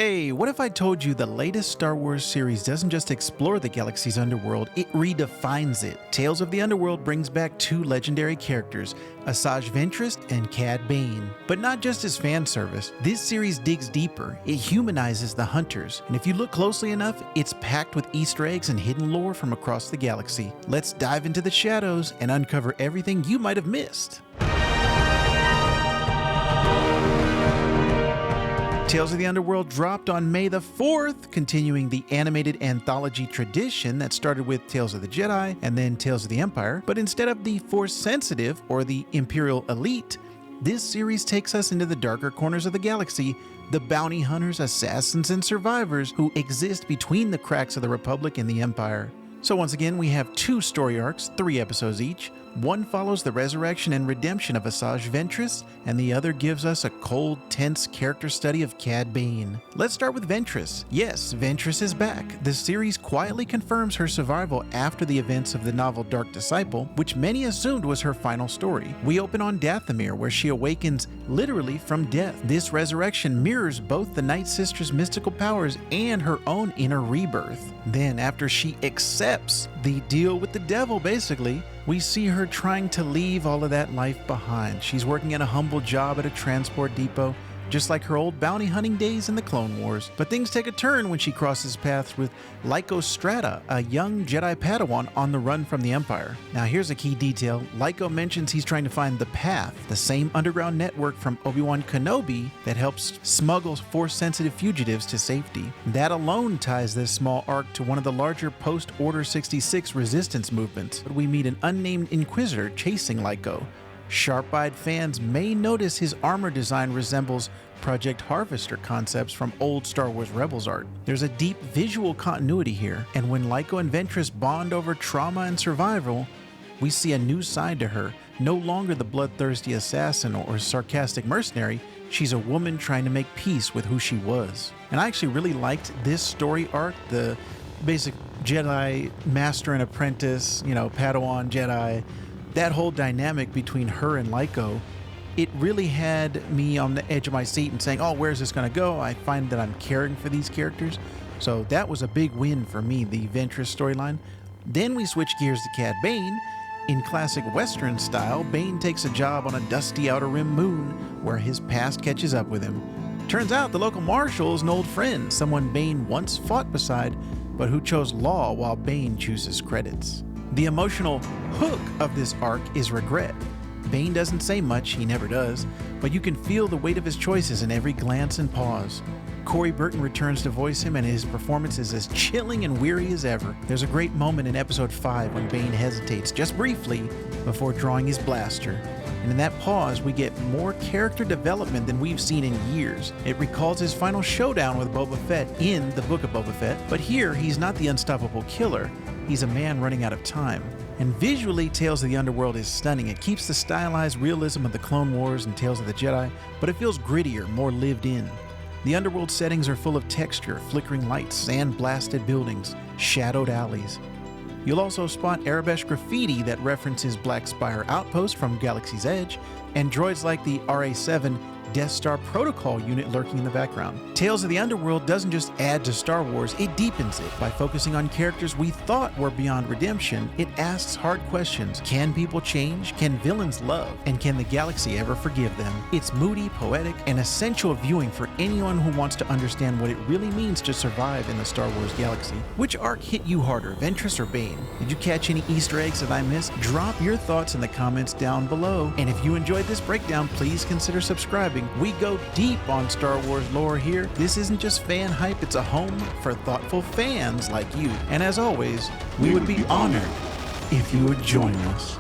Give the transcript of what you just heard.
Hey, what if I told you the latest Star Wars series doesn't just explore the galaxy's underworld, it redefines it? Tales of the Underworld brings back two legendary characters, Asajj Ventress and Cad Bane. But not just as fan service, this series digs deeper. It humanizes the hunters, and if you look closely enough, it's packed with Easter eggs and hidden lore from across the galaxy. Let's dive into the shadows and uncover everything you might have missed. Tales of the Underworld dropped on May the 4th, continuing the animated anthology tradition that started with Tales of the Jedi and then Tales of the Empire. But instead of the Force-sensitive or the Imperial elite, this series takes us into the darker corners of the galaxy, the bounty hunters, assassins, and survivors who exist between the cracks of the Republic and the Empire. So once again, we have two story arcs, 3 episodes each. One follows the resurrection and redemption of Asajj Ventress, and the other gives us a cold, tense character study of Cad Bane. Let's start with Ventress. Yes, Ventress is back. The series quietly confirms her survival after the events of the novel Dark Disciple, which many assumed was her final story. We open on Dathomir, where she awakens literally from death. This resurrection mirrors both the Night Sister's mystical powers and her own inner rebirth. Then, after she accepts the deal with the devil, basically, we see her trying to leave all of that life behind. She's working at a humble job at a transport depot, just like her old bounty hunting days in the Clone Wars. But things take a turn when she crosses paths with Lyko Strata, a young Jedi Padawan on the run from the Empire. Now here's a key detail. Lyko mentions he's trying to find the Path, the same underground network from Obi-Wan Kenobi that helps smuggle Force-sensitive fugitives to safety. That alone ties this small arc to one of the larger post-Order 66 resistance movements. We meet an unnamed Inquisitor chasing Lyko. Sharp-eyed fans may notice his armor design resembles Project Harvester concepts from old Star Wars Rebels art. There's a deep visual continuity here, and when Lyko and Ventress bond over trauma and survival, we see a new side to her. No longer the bloodthirsty assassin or sarcastic mercenary, she's a woman trying to make peace with who she was. And I actually really liked this story arc, the basic Jedi master and apprentice, Padawan Jedi. That whole dynamic between her and Lyko, it really had me on the edge of my seat and saying, oh, where's this going to go? I find that I'm caring for these characters. So that was a big win for me, the Ventress storyline. Then we switch gears to Cad Bane. In classic Western style, Bane takes a job on a dusty Outer Rim moon where his past catches up with him. Turns out the local marshal is an old friend, someone Bane once fought beside, but who chose law while Bane chooses credits. The emotional hook of this arc is regret. Bane doesn't say much, he never does, but you can feel the weight of his choices in every glance and pause. Corey Burton returns to voice him, and his performance is as chilling and weary as ever. There's a great moment in episode 5 when Bane hesitates, just briefly, before drawing his blaster. And in that pause, we get more character development than we've seen in years. It recalls his final showdown with Boba Fett in the Book of Boba Fett, but here he's not the unstoppable killer. He's a man running out of time. And visually, Tales of the Underworld is stunning. It keeps the stylized realism of the Clone Wars and Tales of the Jedi, but it feels grittier, more lived in. The Underworld settings are full of texture, flickering lights, sand-blasted buildings, shadowed alleys. You'll also spot arabesque graffiti that references Black Spire Outpost from Galaxy's Edge, and droids like the RA-7 Death Star Protocol unit lurking in the background. Tales of the Underworld doesn't just add to Star Wars, it deepens it. By focusing on characters we thought were beyond redemption, it asks hard questions. Can people change? Can villains love? And can the galaxy ever forgive them? It's moody, poetic, and essential viewing for anyone who wants to understand what it really means to survive in the Star Wars galaxy. Which arc hit you harder, Ventress or Bane? Did you catch any Easter eggs that I missed? Drop your thoughts in the comments down below. And if you enjoyed this breakdown, please consider subscribing. We go deep on Star Wars lore here. This isn't just fan hype, it's a home for thoughtful fans like you. And as always, we would be honored if you would join us.